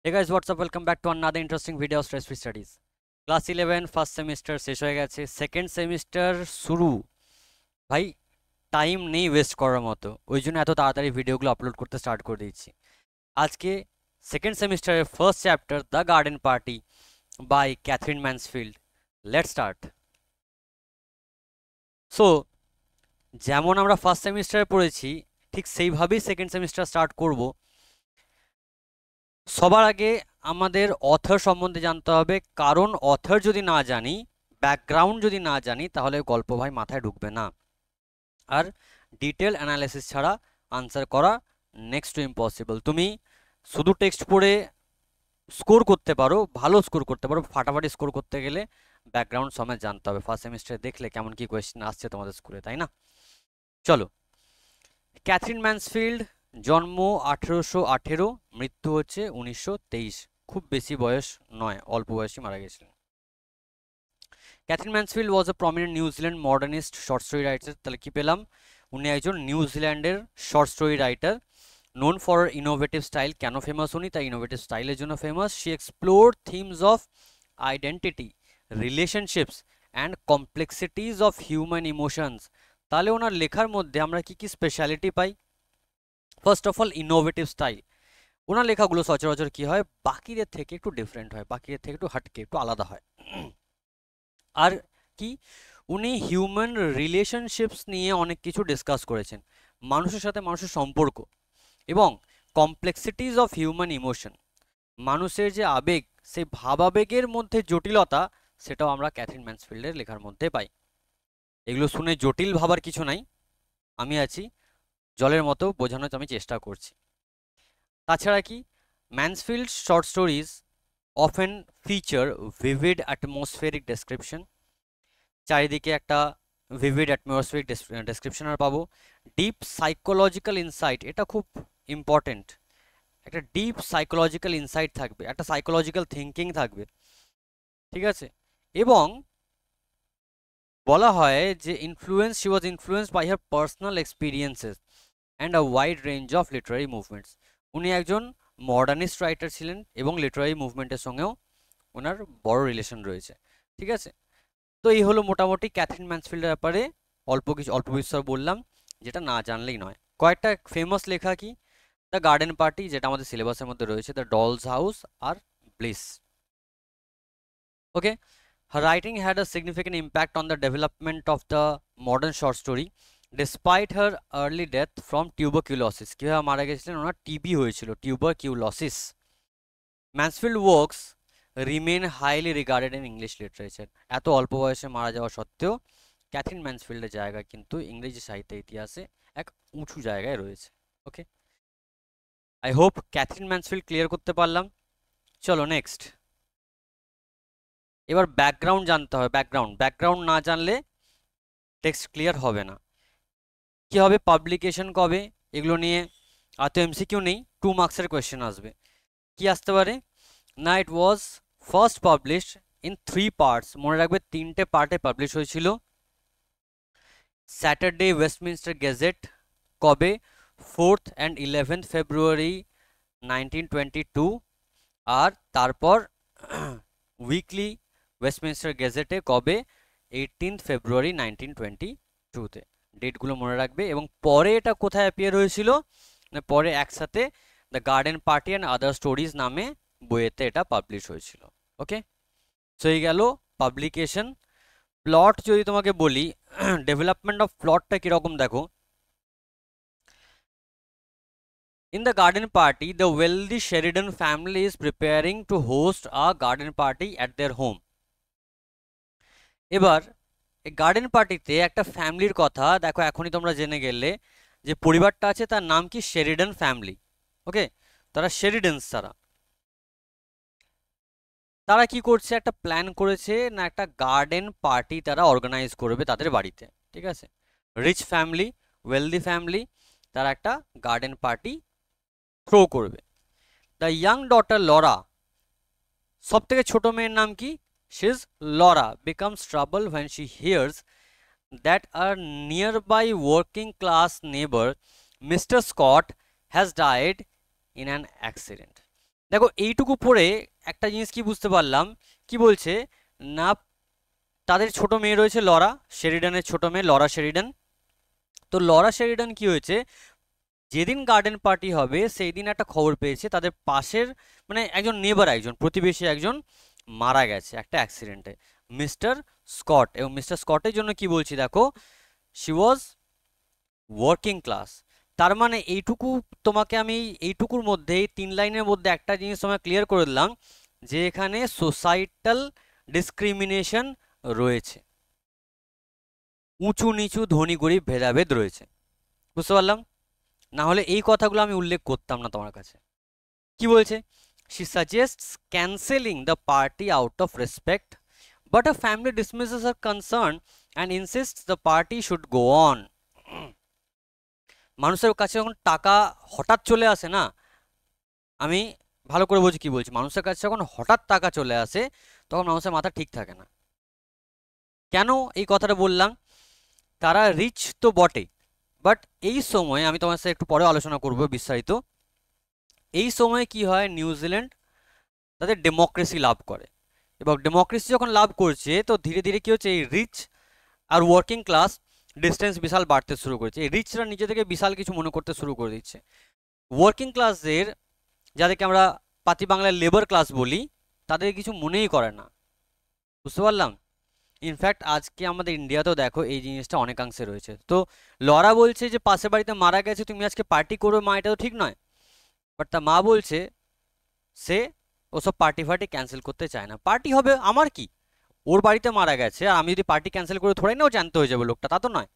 Hey guys, what's up? Welcome back to another interesting video of Stress Free Studies. Class 11 first semester শেষ হয়ে গেছে, second semester শুরু। ভাই time নেই West করার মতো, ওই জন্য এত তাড়াতাড়ি ভিডিওগুলো আপলোড করতে স্টার্ট করে দিচ্ছি। আজকে সেকেন্ড সেমিস্টারের first chapter the garden party by Katherine Mansfield. Let's start. So যেমন আমরা ফার্স্ট সেমিস্টারে পড়েছি ঠিক সেইভাবেই সেকেন্ড সেমিস্টার স্টার্ট করব। সবার আগে আমাদের অথর সম্বন্ধে জানতে হবে, কারণ অথর যদি না জানি, ব্যাকগ্রাউন্ড যদি না জানি, তাহলে গল্প ভাই মাথায় ঢুকবে না। আর ডিটেল অ্যানালাইসিস ছাড়া আনসার করা নেক্সট টু ইম্পসিবল। তুমি শুধু টেক্সট পড়ে স্কোর করতে পারো, ভালো স্কোর করতে পারো, ফাটাফাটি স্কোর করতে গেলে ব্যাকগ্রাউন্ড সময় জানতে হবে। ফার্স্ট সেমিস্টারে দেখলে কেমন কি কোয়েশ্চেন আসছে তোমাদের স্কুলে, তাই না? চলো, ক্যাথরিন ম্যানসফিল্ড জন্ম 1818, মৃত্যু হচ্ছে 1923। খুব বেশি বয়স নয়, অল্প বয়সে মারা গেছিলেন। Katherine Mansfield was a prominent New Zealand modernist short story writer. তাহলে কি পেলাম? উনি একজন নিউজিল্যান্ডের short story writer, known for innovative style. কেন ফেমাস উনি? তাই ইনোভেটিভ স্টাইলের জন্য famous. She explore themes of identity, relationships and complexities of human emotions. তাহলে ওনার লেখার মধ্যে আমরা কি কি স্পেশালিটি পাই? First of all innovative style. ওনার লেখাগুলো সচরাচর কি হয়, বাকিদের থেকে একটু ডিফারেন্ট হয়, বাকিদের থেকে একটু হাটকে, একটু আলাদা হয়। আর কি, উনি হিউম্যান রিলেশনশিপস নিয়ে অনেক কিছু ডিসকাস করেছেন, মানুষের সাথে মানুষের সম্পর্ক এবং কমপ্লেক্সিটিস অফ হিউম্যান ইমোশন, মানুষের যে আবেগ, সেই ভাবাবেগের মধ্যে জটিলতা, সেটাও আমরা ক্যাথরিন ম্যানসফিল্ডের লেখার মধ্যে পাই। এগুলো শুনে জটিল ভাবার কিছু নাই, আমি আছি, জলের মতো বোঝানোর আমি চেষ্টা করছি। তাছাড়া কি, Mansfield short stories often feature vivid atmospheric description. চারিদিকে একটা ভিভিড অ্যাটমসফিয়ারিক ডেসক্রিপশন আর পাবো। ডিপ সাইকোলজিক্যাল ইনসাইট, এটা খুব ইম্পর্টেন্ট। একটা ডিপ সাইকোলজিক্যাল ইনসাইট থাকবে, একটা সাইকোলজিক্যাল থিঙ্কিং থাকবে, ঠিক আছে? এবং বলা হয় যে she was influenced by her personal experiences and a wide range of literary movements. উনি একজন মডার্নিস্ট রাইটার ছিলেন এবং লিটারারি মুভমেন্টের সঙ্গেও ওনার বড় রিলেশন রয়েছে, ঠিক আছে? তো এই হলো মোটামুটি ক্যাথরিন ম্যানসফিল্ডের ব্যাপারে অল্প বিস্তর বললাম, যেটা না জানলেই নয়। কয়েকটা ফেমাস লেখা কি, দ্য গার্ডেন পার্টি, যেটা আমাদের সিলেবাসের মধ্যে রয়েছে, দ্য ডলস হাউস আর Bliss. Okay, her writing had a significant impact on the development of the modern short story despite her early death from tuberculosis. কিভাবে মারা গেছিলেন? ওনার টিবি হয়েছিল, tuberculosis. Mansfield works remain highly regarded in English literature. এত অল্প বয়সে মারা যাওয়া সত্ত্বেও ক্যাথরিন ম্যানসফিল্ডের জায়গা কিন্তু ইংরেজি সাহিত্য ইতিহাসে এক উঁচু জায়গায় রয়েছে। Okay, I hope Katherine Mansfield clear করতে পারলাম। চলো নেক্সট। এবার ব্যাকগ্রাউন্ড জানতে হবে। ব্যাকগ্রাউন্ড না জানলে টেক্সট ক্লিয়ার হবে না। কি হবে, পাবলিকেশন কবে, এগুলো নিয়ে আর তো এমসিকিউ নেই, 2 মার্কসের কোয়েশ্চেন আসবে। কি আসতে পারে না, it was first published in 3 parts. মনে রাখবে 3টে পার্টে পাবলিশ হয়েছিল। স্যাটারডে ওয়েস্টমিনস্টার গেজেট কবে, 4th and 11th ফেব্রুয়ারি 1922। আর তারপর উইকলি ওয়েস্টমিনস্টার গেজেটে কবে, 18th ফেব্রুয়ারি 1922-তে। ডেটগুলো মনে রাখবে। এবং পরে এটা কোথায় অ্যাপিয়ার হয়েছিল না, পরে একসাথে the garden party and other stories নামে বইয়েতে এটা পাবলিশ হয়েছিল। ওকে, সো এই গেল পাবলিকেশন। প্লট যদি তোমাকে বলি, ডেভেলপমেন্ট অফ প্লটটা কীরকম দেখো। In the garden party, the wealthy Sheridan family is preparing to host a garden party at their home. এবার এই গার্ডেন পার্টিতে একটা ফ্যামিলির কথা দেখো, এখনই তোমরা জেনে গেলে যে পরিবারটা আছে তার নাম কি, শেরিডান ফ্যামিলি। ওকে, তারা শেরিডানস। তারা কি করছে, একটা প্ল্যান করেছে না, একটা গার্ডেন পার্টি তারা অর্গানাইজ করবে তাদের বাড়িতে, ঠিক আছে? রিচ ফ্যামিলি, ওয়েলদি ফ্যামিলি, তারা একটা গার্ডেন পার্টি থ্রো করবে। দ্য ইয়াং ডটার লরা, সব থেকে ছোট মেয়ের নাম কি, she is Laura, becomes trouble when she hears that a nearby working class neighbor Mr. Scott has died in an accident. দেখো এইটুকু পড়ে একটা জিনিস কি বুঝতে পারলাম, কি বলছে না, তাদের ছোট মেয়ে রয়েছে লরা শেরিডানের ছোট মেয়ে লরা শেরিডান। তো লরা শেরিডান কি হয়েছে, যেদিন গার্ডেন পার্টি হবে সেই দিন একটা খবর পেয়েছে তাদের পাশের মানে একজন নেবার, একজন প্রতিবেশী একজন মারা গেছে একটা অ্যাক্সিডেন্টে, মিস্টার স্কট। এবং মিস্টার স্কটের জন্য কি বলছি দেখো, শি ওয়াজ ওয়ার্কিং ক্লাস। তার মানে এইটুকু তোমাকে আমি এইটুকুর মধ্যে এই 3 লাইনের মধ্যে একটা জিনিস তোমাকে ক্লিয়ার করে দিলাম যে এখানে সোসাইটাল ডিসক্রিমিনেশন রয়েছে, উঁচু নিচু ধনী গরিব ভেদাভেদ রয়েছে। বুঝতে পারলাম? না হলে এই কথাগুলো আমি উল্লেখ করতাম না তোমার কাছে। কি বলছে, she suggests cancelling the party out of respect, but her family dismisses her concern and insists the party should go on. মানুষের কাছে যখন টাকা হঠাৎ চলে আসে না, আমি ভালো করে বলছি কি বলছি, মানুষের কাছে যখন হঠাৎ টাকা চলে আসে তখন মানুষের মাথা ঠিক থাকে না। কেন এই কথাটা বললাম, তারা রিচ তো বটে, বাট এই সময় আমি তোমার সাথে একটু পরে আলোচনা করব বিস্তারিত। এই সময় কি হয়, নিউজিল্যান্ড তাদের ডেমোক্রেসি লাভ করে, এবং ডেমোক্রেসি যখন লাভ করছে তো ধীরে ধীরে কি হচ্ছে, এই রিচ আর ওয়ার্কিং ক্লাস ডিস্টেন্স বিশাল বাড়তে শুরু করেছে। এই রিচরা নিজে থেকে বিশাল কিছু মনে করতে শুরু করে দিচ্ছে। ওয়ার্কিং ক্লাসদের, যাদেরকে আমরা পাতি বাংলায় লেবার ক্লাস বলি, তাদের কিছু মনেই করে না। বুঝতে পারলাম? ইনফ্যাক্ট আজকে আমাদের ইন্ডিয়াতেও দেখো এই জিনিসটা অনেকাংশে রয়েছে। তো লরা বলছে যে পাশের বাড়িতে মারা গেছে, তুমি আজকে পার্টি করবে মা, এটা তো ঠিক নয়। বাট তার মা বলছে সে ওসব পার্টি ফার্টি ক্যান্সেল করতে চায় না। পার্টি হবে আমার কি, ওর বাড়িতে মারা গেছে আর আমি যদি পার্টি ক্যান্সেল করে থোড়াই না ও জানতে হয়ে যাবে লোকটা, তা তো নয়।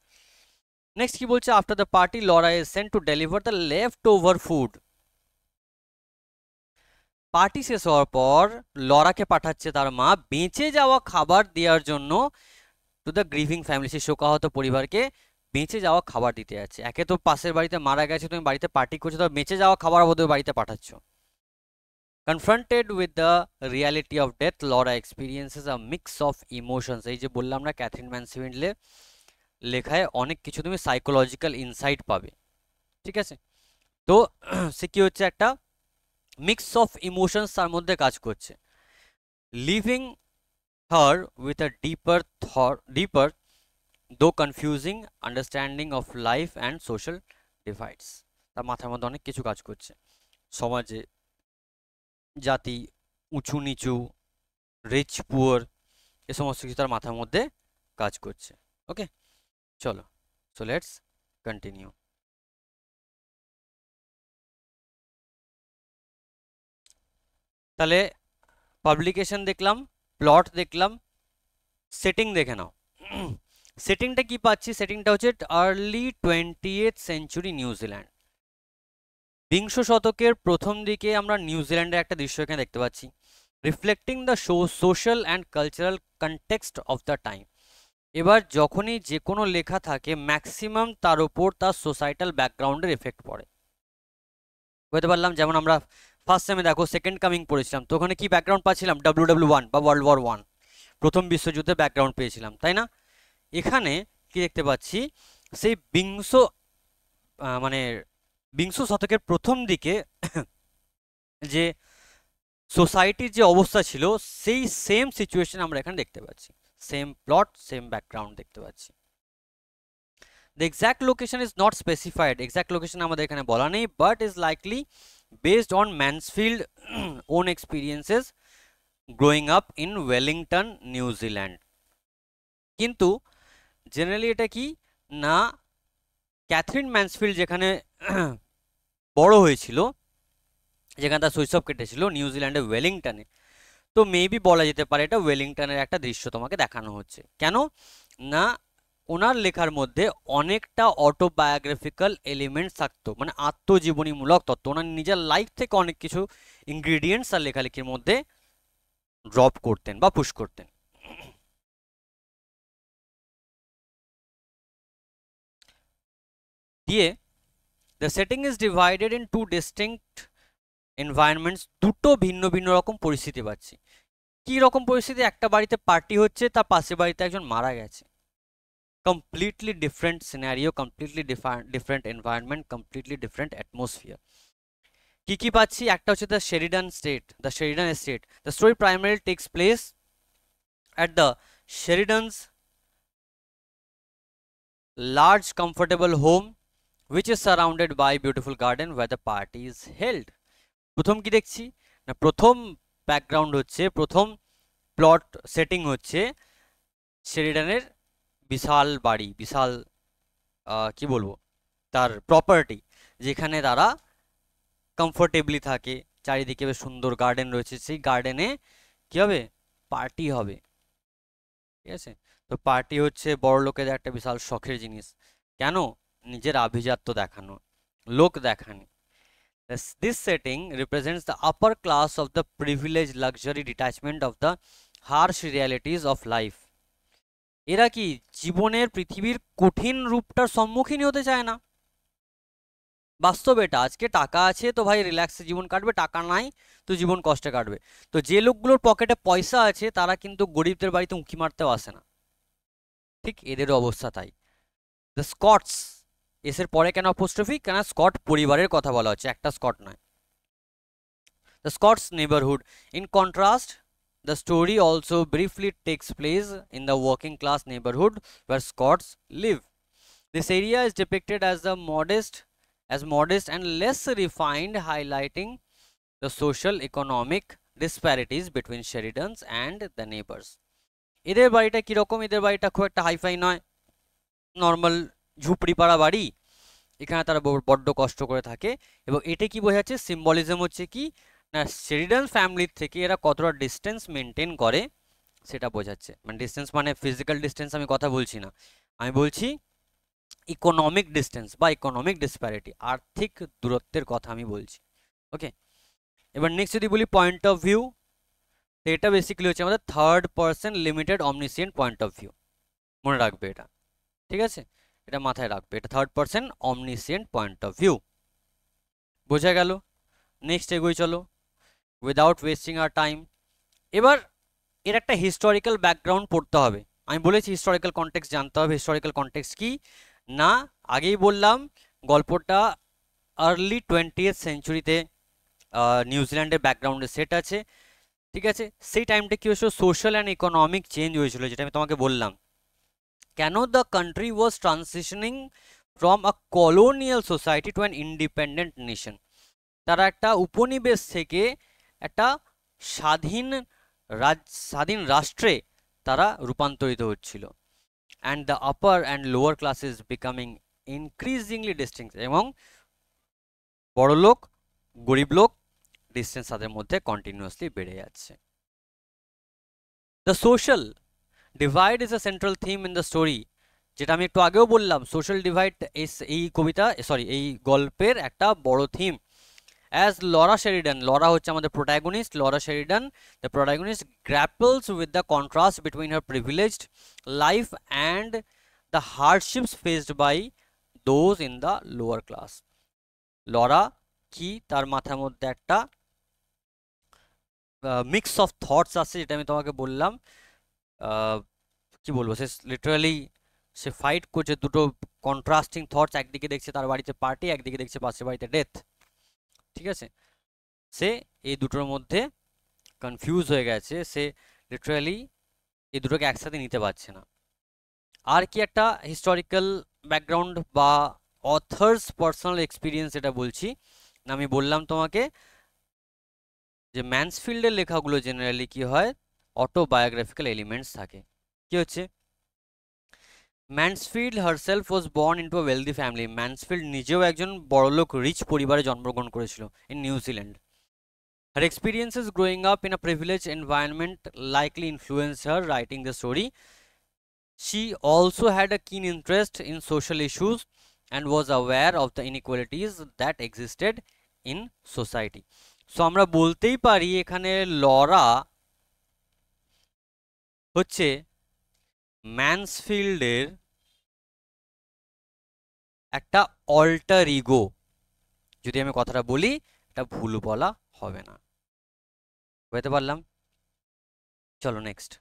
নেক্সট কি বলছে, after the party Laura is sent to deliver the left over food. Party শেষ হওয়ার পর লরাকে পাঠাচ্ছে তার মা বেঁচে যাওয়া খাবার দেওয়ার জন্য টু দ্য গ্রিভিং ফ্যামিলি, সেই শোকাহত পরিবারকে বেঁচে যাওয়া খাবার দিতে যাচ্ছে। একে তো পাশের বাড়িতে মারা গেছে, তুমি বাড়িতে পার্টি করছো, তো বেঁচে যাওয়া খাবার বোধহয় বাড়িতে পাঠাচ্ছ। Confronted with the reality of death, Laura experiences a mix of emotions. এই যে বললাম না, ক্যাথরিন ম্যানসফিল্ডে লেখায় অনেক কিছু তুমি সাইকোলজিক্যাল ইনসাইট পাবে, ঠিক আছে? তো সে কি হচ্ছে, একটা মিক্স অফ ইমোশনস তার মধ্যে কাজ করছে, লিভিং হার উইথ আ ডিপার দো confusing understanding of life and social divides. তার মাথার মধ্যে অনেক কিছু কাজ করছে, সমাজে জাতি, উঁচু নিচু, রিচ পুয়ার, এ সমস্ত কিছু তার মাথার মধ্যে কাজ করছে। ওকে, চলো, সো লেটস কন্টিনিউ। তাহলে পাবলিকেশন দেখলাম, প্লট দেখলাম, সেটিং দেখে নাও। সেটিংটা কি পাচ্ছি, সেটিংটা হচ্ছে আর্লি 20th সেঞ্চুরি নিউজিল্যান্ড। বিংশ শতকের প্রথম দিকে আমরা নিউজিল্যান্ডের একটা দৃশ্য এখানে দেখতে পাচ্ছি, reflecting the social and cultural context of the time. এবার যখনই যে কোনো লেখা থাকে ম্যাক্সিমাম তার উপর তার সোসাইটাল ব্যাকগ্রাউন্ডের এফেক্ট পড়ে। বুঝতে পারলাম? যেমন আমরা ফার্স্ট সেমে দেখো সেকেন্ড কামিং পড়েছিলাম, তো ওখানে কি ব্যাকগ্রাউন্ড পাচ্ছিলাম, WW1 বা ওয়ার্ল্ড ওয়ার 1, প্রথম বিশ্বযুদ্ধে ব্যাকগ্রাউন্ড পেয়েছিলাম, তাই না? এখানে কি দেখতে পাচ্ছি, সেই মানে বিংশ শতকের প্রথম দিকে যে সোসাইটির যে অবস্থা ছিল সেই সেম সিচুয়েশন আমরা এখানে দেখতে পাচ্ছি, সেম প্লট সেম ব্যাকগ্রাউন্ড দেখতে পাচ্ছি। The exact location is not specified, exact location আমাদের এখানে বলা নেই, but is likely based on Mansfield own experiences growing up in Wellington, New Zealand. কিন্তু জেনারেলি এটা কি না, ক্যাথরিন ম্যানসফিল্ড যেখানে বড় হয়েছিল, যেখানে তার শৈশব কেটেছিল নিউজিল্যান্ডের ওয়েলিংটনে, তো মেবি বলা যেতে পারে এটা ওয়েলিংটনের একটা দৃশ্য তোমাকে দেখানো হচ্ছে। কেন না, ওনার লেখার মধ্যে অনেকটা অটোবায়োগ্রাফিক্যাল এলিমেন্টস থাকতো, মানে আত্মজীবনীমূলক তত্ত্ব, ওনার নিজের লাইফ থেকে অনেক কিছু ইনগ্রিডিয়েন্টস আর লেখালেখির মধ্যে ড্রপ করতেন বা পুশ করতেন। দিয়ে the setting is divided into distinct environments, দুটো ভিন্ন ভিন্ন রকম পরিস্থিতি পাচ্ছি। কি রকম পরিস্থিতি, একটা বাড়িতে পার্টি হচ্ছে, তার পাশের বাড়িতে একজন মারা গেছে, completely different scenario, completely different environment, completely different atmosphere. কি কি পাচ্ছি, একটা হচ্ছে the Sheridan estate. The story primary takes place at the Sheridan's large comfortable home which is surrounded by beautiful garden where the party is held. প্রথম কি দেখছি না, প্রথম ব্যাকগ্রাউন্ড হচ্ছে, প্রথম প্লট সেটিং হচ্ছে শেরিডানের বিশাল বাড়ি, বিশাল কি বলবো, তার প্রপার্টি, যেখানে তারা কমফোর্টেবলি থাকে, চারিদিকে বেশ সুন্দর গার্ডেন রয়েছে, সেই গার্ডেনে কি হবে, পার্টি হবে। ঠিক আছে, তো পার্টি হচ্ছে বড় লোকেদের একটা বিশাল শখের জিনিস। কেন? নিজের আভিজাত্য দেখানো, লোক দেখানি। This setting represents the upper class of the privileged luxury detachment of the harsh realities of life. এরা কি জীবনের পৃথিবীর কঠিন রূপটার সম্মুখীন হতে চায় না। বাস্তব এটা, আজকে টাকা আছে তো ভাই রিল্যাক্সে জীবন কাটবে, টাকা নাই তো জীবন কষ্টে কাটবে। তো যে লোকগুলোর পকেটে পয়সা আছে তারা কিন্তু গরিবদের বাড়িতে উঁকি মারতেও আসে না, ঠিক এদেরও অবস্থা তাই। দ্য স্কটস, এসের পরে কেন অ্যাপোস্ট্রফি, কেন স্কট পরিবারের কথা বলা হচ্ছে, একটা স্কট নয়। The Scots neighbourhood, in contrast the story also briefly takes place in the working class neighborhood where Scots live. This area is depicted as modest and less refined, highlighting the social economic disparities between Sheridans and the neighbors. এদের বাড়িটা কিরকম, এদের বাড়িটা খুব একটা hi fi নয়, normal ঝুপড়ি পাড়া বাড়ি, এখানে তারা বড্ড কষ্ট করে থাকে। এবং এটা কি বোঝাচ্ছে, সিম্বলিজম হচ্ছে কি না, শেরিডান ফ্যামিলির থেকে এরা কতটা ডিস্টেন্স মেনটেন করে সেটা বোঝাচ্ছে। মানে ডিস্টেন্স মানে ফিজিক্যাল ডিস্টেন্স আমি কথা বলছি না, আমি বলছি ইকোনমিক ডিস্টেন্স বা ইকোনমিক ডিসপ্যারিটি, আর্থিক দূরত্বের কথা আমি বলছি। ওকে, এবার নেক্সট যদি বলি পয়েন্ট অফ ভিউ, তো এটা বেসিক্যালি হচ্ছে আমাদের third person limited omniscient point of view, মনে রাখবে এটা, ঠিক আছে, এটা মাথায় রাখবে, এটা third person omniscient point of view. বোঝা গেল? নেক্সট এগোই চলো, উইদাউট ওয়েস্টিং আর টাইম। এবার এর একটা হিস্টোরিক্যাল ব্যাকগ্রাউন্ড পড়তে হবে। আমি বলেছি হিস্টোরিক্যাল কনটেক্সট জানতে হবে। হিস্টোরিক্যাল কনটেক্সট কি না, আগেই বললাম গল্পটা আর্লি 20th সেঞ্চুরিতে নিউজিল্যান্ডের ব্যাকগ্রাউন্ডে সেট আছে, ঠিক আছে। সেই টাইমটা কি হয়েছিল, সোশ্যাল অ্যান্ড ইকোনমিক চেঞ্জ হয়েছিল, যেটা আমি তোমাকে বললাম। কেন the country was transitioning from a colonial society to an independent nation. তারা একটা উপনিবেশ থেকে একটা স্বাধীন স্বাধীন রাষ্ট্রে তারা রূপান্তরিত হচ্ছিল। And the upper and lower classes becoming increasingly distinct, এবং বড়লোক গরিব লোক ডিস্টেন্স তাদের মধ্যে কন্টিনিউয়াসলি বেড়ে যাচ্ছে। The social divide is a central theme in the story, যেটা আমি একটু আগেও বললাম, সোশ্যাল ডিভাইড এই কবিতা এই গল্পের একটা বড় theme. As Laura Sheridan, Laura হচ্ছে আমাদের protagonist, Laura Sheridan, the protagonist grapples with the contrast between her privileged life and the hardships faced by those in the lower class. Laura কি তার মাথার মধ্যে একটা মিক্স অফ থটস আছে, যেটা আমি তোমাকে বললাম। কি বলবো, সে লিটারালি সে ফাইট করছে দুটো কন্ট্রাস্টিং থটস, একদিকে দেখছে তার বাড়িতে পার্টি, একদিকে দেখছে পাশের বাড়িতে ডেথ, ঠিক আছে। সে এই দুটোর মধ্যে কনফিউজ হয়ে গেছে, সে লিটারালি এই দুটোকে একসাথে নিতে পারছে না। আর কি একটা হিস্টোরিক্যাল ব্যাকগ্রাউন্ড বা অথার্স পার্সোনাল এক্সপিরিয়েন্স এটা বলছি না, আমি বললাম তোমাকে যে ম্যানসফিল্ডের লেখাগুলো জেনারেলি কি হয়, অটোবায়োগ্রাফিক্যাল এলিমেন্টস থাকে। কি হচ্ছে, Mansfield herself was born into a wealthy family. Mansfield নিজেও একজন বড়লোক রিচ পরিবারে জন্মগ্রহণ করেছিল in New Zealand. Her experiences growing up in a privileged environment likely influenced her writing the story. She also had a keen interest in social issues and was aware of the inequalities that existed in society. So আমরা বলতেই পারি এখানে Laura হচ্ছে ম্যানসফিল্ডের একটা alter ego. যদি আমি কথাটা বলি এটা ভুল বলা হবে না, বুঝতে পারলাম? চলো নেক্সট।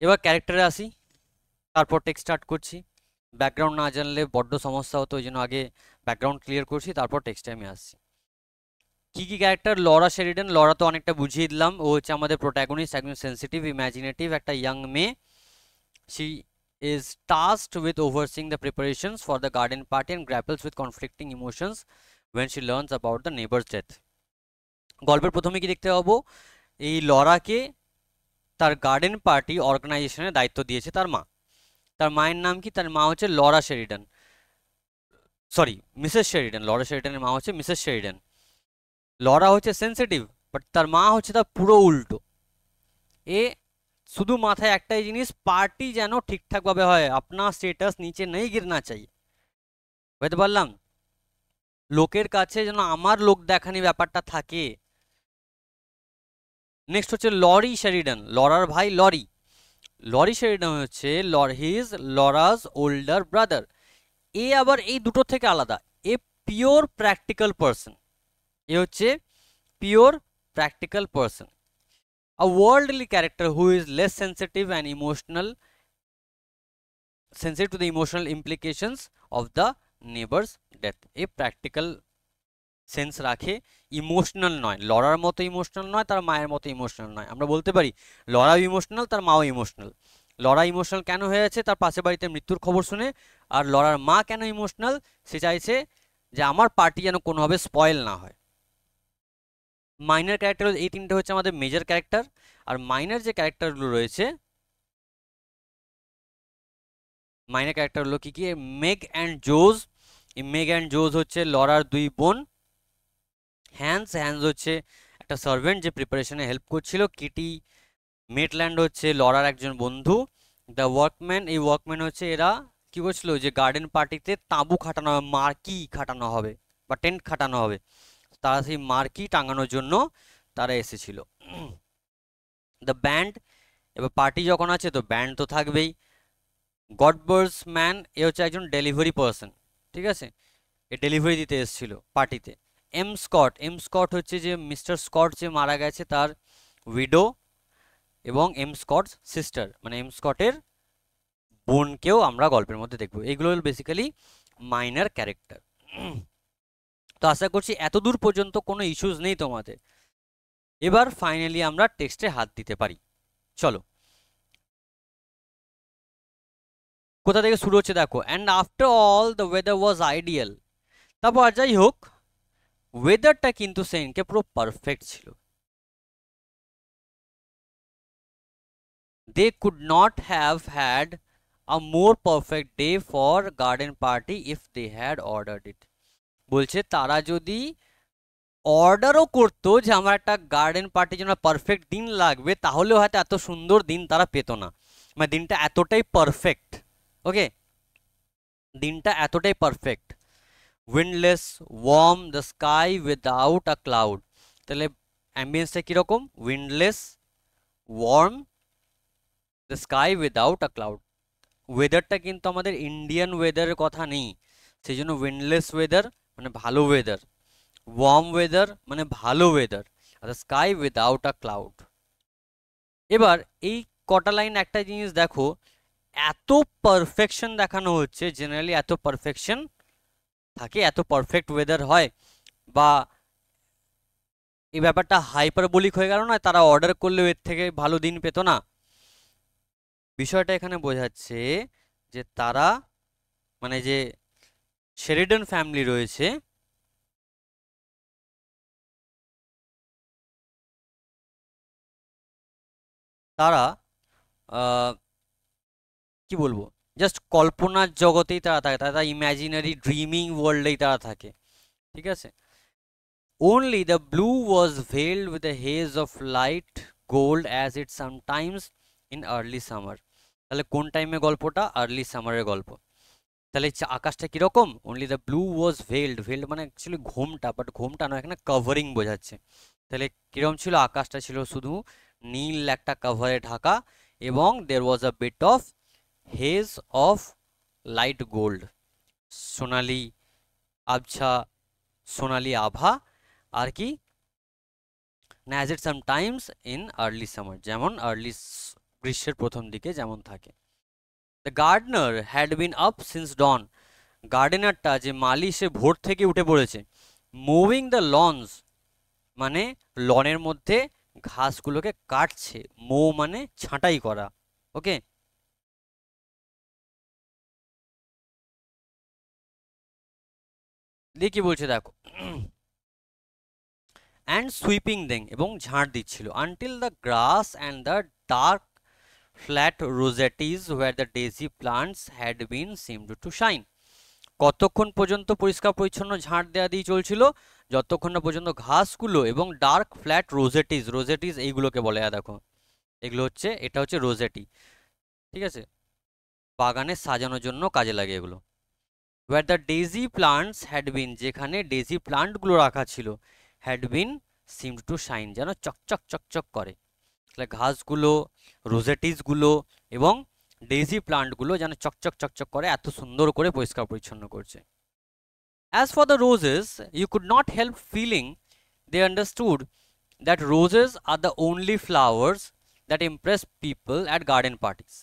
এবার ক্যারেক্টারে আসি, তারপর টেক্সট স্টার্ট করছি। ব্যাকগ্রাউন্ড না জানলে বড্ড সমস্যা হতো, ওই জন্য আগে ব্যাকগ্রাউন্ড ক্লিয়ার করছি, তারপর টেক্সটে আমি আসছি। কি কি ক্যারেক্টার? লরা শেরিডান, লরা তো অনেকটা বুঝিয়ে দিলাম, ও হচ্ছে আমাদের প্রোটাগনিস্ট, একজন সেন্সিটিভ ইমাজিনেটিভ একটা ইয়াং মেয়ে। She is tasked with overseeing the preparations for the garden party and grapples with conflicting emotions when she learns about the neighbor's death. গল্পের প্রথমে কি দেখতে পাবো? এই লরাকে তার গার্ডেন পার্টি অর্গানাইজেশনের দায়িত্ব দিয়েছে তার মা। তার মায়ের নাম কি? তার মা হচ্ছে Laura Sheridan, sorry Mrs Sheridan. Laura শেরিডানের মা হচ্ছে মিসেস শেরিডান। লরা হচ্ছে সেন্সিটিভ, বাট তার মা হচ্ছে তার পুরো উল্টো। এ শুধু মাথায় একটাই জিনিস, পার্টি যেন ঠিকঠাকভাবে হয়, আপনার স্টেটাস নিচে নেই গিরনা চাই। বুঝতে পারলাম? লোকের কাছে যেন আমার লোক দেখানি ব্যাপারটা থাকে। নেক্সট হচ্ছে লরি শেরিডান, লরার ভাই লরি। লরি শেরিডান হচ্ছে হিজ লরাজ ওল্ডার ব্রাদার। এ আবার এই দুটো থেকে আলাদা, এ পিওর প্র্যাকটিক্যাল পার্সন। এ হচ্ছে pure practical person, a worldly character who is less sensitive and sensitive to the emotional implications of the neighbor's death. A practical sense রাখে, emotional নয়, Lawler মতো emotional নয়, তার মায়ের মতো ইমোশনাল নয়। আমরা বলতে পারি লরাও ইমোশনাল, তার মাও ইমোশনাল। লরা ইমোশনাল কেন হয়েছে? তার পাশের বাড়িতে মৃত্যুর খবর শুনে। আর লরার মা কেন ইমোশনাল? সে চাইছে যে আমার পার্টি যেন কোনোভাবে স্পয়েল না হয়। মাইনার ক্যারেক্টার এই তিনটে হচ্ছে আমাদের মেজর ক্যারেক্টার। আর মাইনার যে ক্যারেক্টারগুলো রয়েছে, মাইনার ক্যারেক্টারগুলো কি কি? Meg and Jo's. এই মেগ অ্যান্ড জোজ হচ্ছে লরার দুই বোন। হ্যান্স হচ্ছে একটা সার্ভেন্ট যে প্রিপারেশনে হেল্প করছিল। কিটি মেটল্যান্ড হচ্ছে লরার একজন বন্ধু। দ্য ওয়ার্কম্যান, এই ওয়ার্কম্যান হচ্ছে এরা কি করছিল, যে গার্ডেন পার্টিতে তাঁবু খাটানো হবে, মার্কি খাটানো হবে বা টেন্ট খাটানো হবে, তারা সেই মার্কি টাঙানোর জন্য তারা এসেছিল। দ্য ব্যান্ড, এবার পার্টি যখন আছে তো ব্যান্ড তো থাকবেই। গডবার্স ম্যান, এ হচ্ছে একজন ডেলিভারি পার্সন, ঠিক আছে, এ ডেলিভারি দিতে এসেছিল পার্টিতে। এম স্কট হচ্ছে যে মিস্টার স্কট যে মারা গেছে তার উইডো, এবং এম স্কট সিস্টার, মানে এম স্কটের বোনকেও আমরা গল্পের মধ্যে দেখবো। এগুলো হল বেসিক্যালি মাইনার ক্যারেক্টার। তো আশা করছি এত দূর পর্যন্ত কোনো ইস্যুস নেই তোমাদের। এবার ফাইনালি আমরা টেক্সটে হাত দিতে পারি। চলো, কোথা থেকে শুরু হচ্ছে দেখো। And after all the weather was ideal. তারপর যাই হোক, ওয়েদারটা কিন্তু সেদিনকে পুরো পারফেক্ট ছিল। They could not have had a more perfect day for garden party if they had ordered it. বলছে তারা যদি অর্ডারও করতো যে আমার একটা গার্ডেন পার্টির জন্য পারফেক্ট দিন লাগবে, তাহলেও হয়তো এত সুন্দর দিন তারা পেত না। মানে দিনটা এতটাই পারফেক্ট। ওকে, দিনটা এতটাই perfect. Windless, warm, the sky without a cloud. তাহলে অ্যাম্বিয়েন্সটা কীরকম? Windless, warm, the sky without a cloud. ওয়েদারটা কিন্তু আমাদের ইন্ডিয়ান ওয়েদারের কথা নেই, সেই জন্য উইন্ডলেস ওয়েদার মানে ভালো ওয়েদার, ওয়ার্ম ওয়েদার মানে ভালো ওয়েদার, আর স্কাই উইদাউট আ ক্লাউড। এবার এই কটা লাইন একটা জিনিস দেখো, এত পারফেকশন দেখানো হচ্ছে, জেনারেলি এত পারফেকশন থাকে, এত পারফেক্ট ওয়েদার হয়, বা এই ব্যাপারটা হাইপারবোলিক হয়ে গেল না, তারা অর্ডার করলেও এর থেকে ভালো দিন পেত না। বিষয়টা এখানে বোঝাচ্ছে যে তারা, মানে যে শেরিডন ফ্যামিলি রয়েছে, তারা কি বলবো, জাস্ট কল্পনার জগতেই তারা থাকে, তারা ইমাজিনারি ড্রিমিং ওয়ার্ল্ডেই তারা থাকে, ঠিক আছে। Only the blue was veiled with a haze of light gold as it sometimes in early summer. তাহলে কোন টাইমে গল্পটা? আর্লি সামারের গল্প। তাহলে আকাশটা কিরকম? অনলি দ্য ব্লু ওয়াজ ভেলড, ভেলড মানে অ্যাকচুয়ালি ঘোমটা, বাট ঘোমটা নয়, এখানে কভারিং বোঝাচ্ছে। তাহলে কিরকম ছিল? আকাশটা ছিল শুধু নীল একটা কভারে ঢাকা, এবং there was a bit of haze of light gold, সোনালি আবছা, সোনালি আভা, আর কি না, as it sometimes in early summer, যেমন আর্লি গ্রীষ্মের প্রথম দিকে যেমন থাকে। The gardener had been up since dawn, গার্ডেনারটা যে মালি সে ভোর থেকে উঠে পড়েছে। মুভিং দ্য লনস মানে লনের মধ্যে ঘাসগুলোকে কাটছে, মো মানে ছাঁটাই করা। ওকে, দিয়ে কি বলছে দেখো, অ্যান্ড সুইপিং দেন এবং ঝাড় দিচ্ছিল, until the grass and the dark flat rosettes where the daisy plants had been seemed to shine. কতক্ষণ পর্যন্ত পরিষ্কার পরিচ্ছন্ন ঝাড় দেওয়া দিয়ে চলছিল? যতক্ষণ না পর্যন্ত ঘাসগুলো এবং ডার্ক ফ্ল্যাট রোজেটিস, রোজেটিস এইগুলোকে বলে, দেখো এগুলো হচ্ছে, এটা হচ্ছে রোজেটি, ঠিক আছে, বাগানে সাজানোর জন্য কাজে লাগে এগুলো। Where the daisy plants had been, যেখানে ডেজি প্লান্টগুলো রাখা ছিল, had been seemed to shine, যেন চকচক চকচক করে। তাহলে ঘাসগুলো, রোজেটিসগুলো এবং ডেজি প্লান্টগুলো যেন চকচক চকচক করে, এত সুন্দর করে পরিষ্কার পরিচ্ছন্ন করছে। As for the roses, you could not help feeling they understood that roses are the only flowers that impress people at garden parties.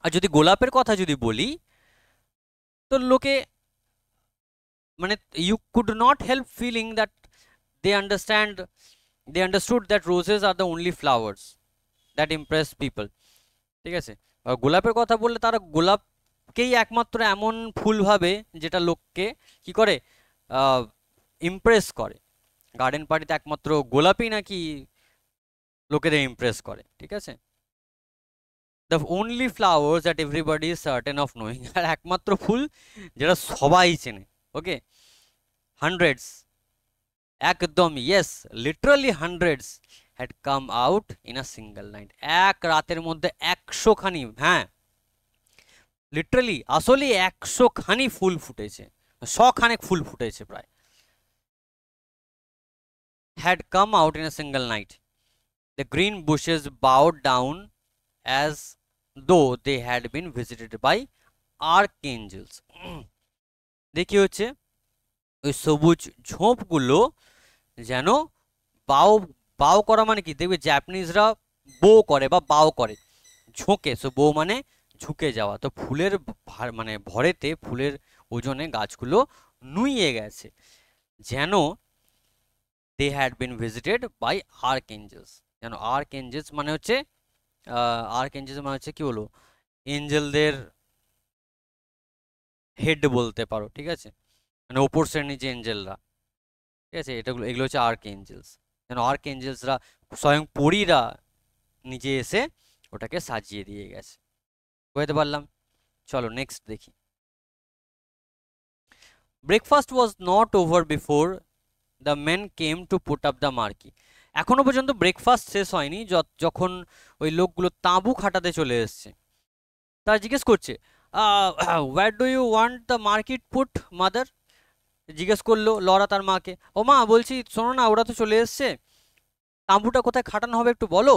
আর যদি গোলাপের কথা যদি বলি, তো লোকে মানে you could not help feeling that they understood that roses are the only flowers that impress people. ঠিক আছে, আর গোলাপের কথা বললে তারা গোলাপকেই একমাত্র এমন ফুল ভাবে যেটা লোককে কি করে, ইমপ্রেস করে। গার্ডেন পার্টিতে একমাত্র গোলাপই নাকি লোকেদের ইমপ্রেস করে, ঠিক আছে। The only flowers that everybody is certain of knowing, আর একমাত্র ফুল যেটা সবাই চেনে। ওকে, হান্ড্রেডস, একদম yes, literally hundreds had come out in a single night, এক রাতের মধ্যে 100 খানি, হ্যাঁ লিটারালি আসলে 100 খানি ফুল ফুটেছে, 100 খানেক ফুল ফুটেছে প্রায়, had come out in a single night. The green bushes bowed down as though they had been visited by archangels. দেখি হচ্ছে ওই সবুজ ঝোপগুলো যেন বাও, বাও করা মানে কি, দেখবে জাপানিজরা বো করে বা বাও করে, ঝোঁকে, সো বো মানে ঝুঁকে যাওয়া, তো ফুলের মানে ভরেতে, ফুলের ওজনে গাছগুলো নুইয়ে গেছে, যেন they had been visited by archangels, যেন আর্কএঞ্জেলস মানে হচ্ছে আর্কএঞ্জেলস মানে হচ্ছে কি বলবো, এঞ্জেলদের হেড বলতে পারো, ঠিক আছে, মানে ওপর শ্রেণীর যে এঞ্জেলরা, ঠিক আছে, এটাগুলো এগুলো হচ্ছে আর্কএঞ্জেলস, যেন আর্কএঞ্জেলসরা স্বয়ং পরীরা নিজে এসে ওটাকে সাজিয়ে দিয়ে গেছে। বুঝতে পারলাম, চলো নেক্সট দেখি। Breakfast was not over before the men came to put up the marquee, এখনো পর্যন্ত ব্রেকফাস্ট শেষ হয়নি যখন ওই লোকগুলো তাঁবু খাটাতে চলে এসছে। তারা জিজ্ঞেস করছে, where do you want the marquee put mother, জিজ্ঞেস করলো লরা তার মাকে, ও মা বলছি শোনো না, ওরা তো চলে এসছে, তাঁবুটা কোথায় খাটানো হবে একটু বলো।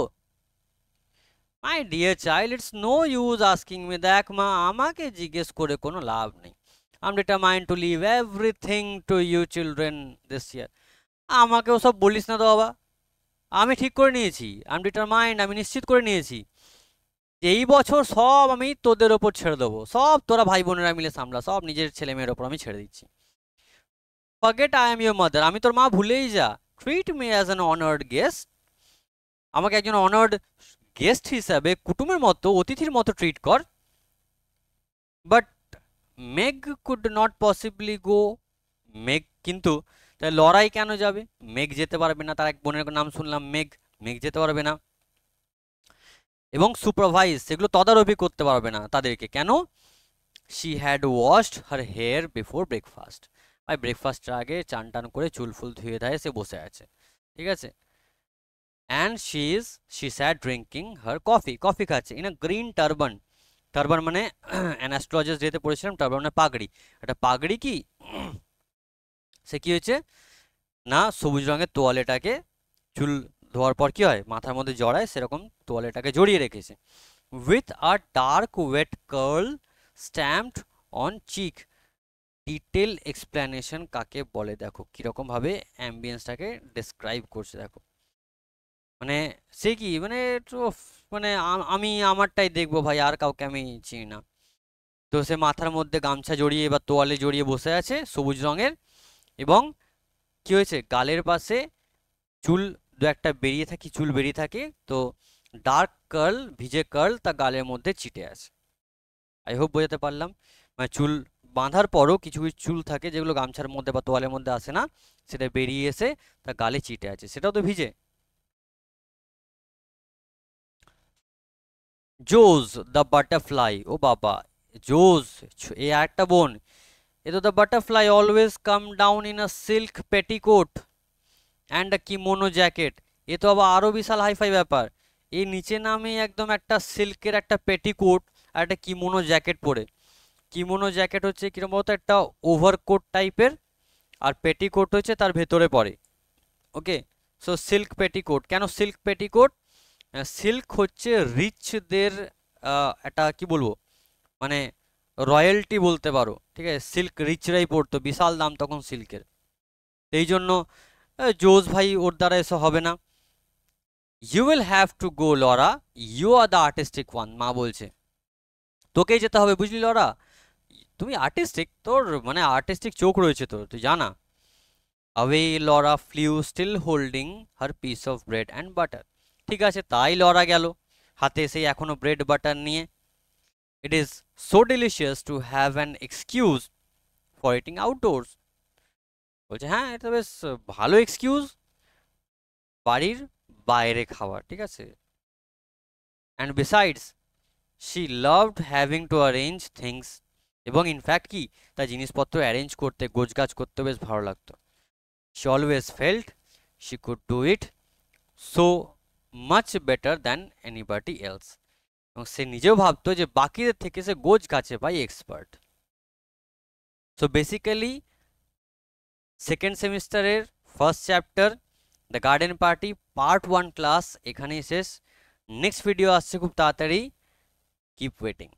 My dear child, it's no use asking me, দেখ মা আমাকে জিজ্ঞেস করে কোনো লাভ নেই, I am determined to leave everything to you children this year, আমাকে ওসব বলিস না তো বাবা, আমি ঠিক করে নিয়েছি, আই এম ডিটারমাইন্ড, আমি নিশ্চিত করে নিয়েছি এই বছর সব আমি তোদের ওপর ছেড়ে দেবো, সব তোরা ভাই বোনেরা মিলে সামলা, সব নিজের ছেলে মেয়ের ওপর আমি ছেড়ে দিচ্ছি। Forget I am your mother, আমি তোর মা ভুলেই যা, treat me as an honoured guest, আমাকে একজন অনার্ড গেস্ট হিসাবে, কুটুমের মতো, অতিথির মতো ট্রিট কর। But Meg could not possibly go, Meg কিন্তু, তাই লড়াই কেন যাবে, মেঘ যেতে পারবে না, তার এক বোনের নাম শুনলাম মেঘ, মেঘ যেতে পারবে না, এবং সুপারভাইজ সেগুলো তদারকি করতে পারবে না তাদেরকে, কেন, she had washed her here before breakfast, ভাই ব্রেকফাস্টের আগে চান টান করে চুল ফুল ধুয়ে ধায়ে সে বসে আছে, ঠিক আছে, and she sat drinking her coffee, coffee খাচ্ছে in a green turban, turban মানে অ্যাস্ট্রোলজার্স ডেতে পড়েছিলাম, টারবান মানে পাগড়ি, একটা পাগড়ি কি, সে কি হয়েছে না, সবুজ রঙের তোয়ালেটাকে চুল ধোয়ার পর কি হয় মাথার মধ্যে জড়ায়, সেরকম তোয়ালেটাকে জড়িয়ে রেখেছে, with a dark wet curl stamped on cheek, detail explanation কাকে বলে দেখো, কিরকম ভাবে অ্যাম্বিয়েন্সটাকে ডেসক্রাইব করছে দেখো, মানে সে কি মানে একটু মানে আমি আমারটাই দেখবো ভাই, আর কাউকে আমি চিনি না। তো সে মাথার মধ্যে গামছা জড়িয়ে বা তোয়ালে জড়িয়ে বসে আছে সবুজ রঙের, এবং কি হয়েছে, গালের পাশে চুল দু একটা বেরিয়ে থাকে, চুল বেরিয়ে থাকে। তো ডার্ক কার্ল, ভিজে কার্ল তা গালের মধ্যে চিটে আছে। আই হোপ বোঝাতে পারলাম। মানে চুল বাঁধার পরও কিছু কিছু চুল থাকে যেগুলো গামছার মধ্যে বা তোয়ালের মধ্যে আসে না, সেটা বেরিয়ে এসে তা গালে চিটে আছে, সেটাও তো ভিজে। জোজ দ্য বাটারফ্লাই, ও বাবা, জোজ এ একটা বোন, এ তো the butterfly always come down in a silk petticoat and a kimono jacket. এ তো আবার আরো বিশাল হাইফাই ব্যাপার। এই নিচে নামে একদম একটা সিল্কের একটা পেটিকোট আর একটা কিমোনো জ্যাকেট পরে। কিমোনো জ্যাকেট হচ্ছে কিরকম বলতো, একটা ওভারকোট টাইপের, আর পেটিকোট হচ্ছে তার ভেতরে পড়ে। ওকে, সো সিল্ক পেটিকোট। কেন সিল্ক পেটিকোট? সিল্ক হচ্ছে রিচদের একটা কি বলবো, মানে রয়্যালটি বলতে পারো, ঠিক আছে। সিল্ক রিচরাই পড়তো, বিশাল দাম তখন সিল্কের। এই জন্য জোজ ভাই ওর দ্বারা এসব হবে না। You will have to go Laura, you are the artistic one. মা বলছে তোকেই যেতে হবে, বুঝলি লরা, তুমি আর্টিস্টিক, তোর মানে আর্টিস্টিক চোখ রয়েছে তোর, তুই জানা। Away Laura flew still holding her piece of bread and butter. ঠিক আছে, তাই লরা গেল হাতে সেই এখনো ব্রেড বাটার নিয়ে। It is so delicious to have an excuse for eating outdoors. বলছে হ্যাঁ, এটা বেশ ভালো এক্সকিউজ বাড়ির বাইরে খাওয়ার, ঠিক আছে। And besides she loved having to arrange things, এবং ইনফ্যাক্ট কি, তার জিনিসপত্র অ্যারেঞ্জ করতে, গোছগাছ করতে বেশ ভালো লাগতো। She always felt she could do it so much better than anybody else. এবং সে নিজেও ভাবতো যে বাকিদের থেকে সে গোছ গাছে ভাই এক্সপার্ট। সো বেসিক্যালি সেকেন্ড সেমিস্টারের first chapter the garden party part 1 class এখানেই শেষ। নেক্সট ভিডিও আসছে খুব তাড়াতাড়ি, কিপ ওয়েটিং।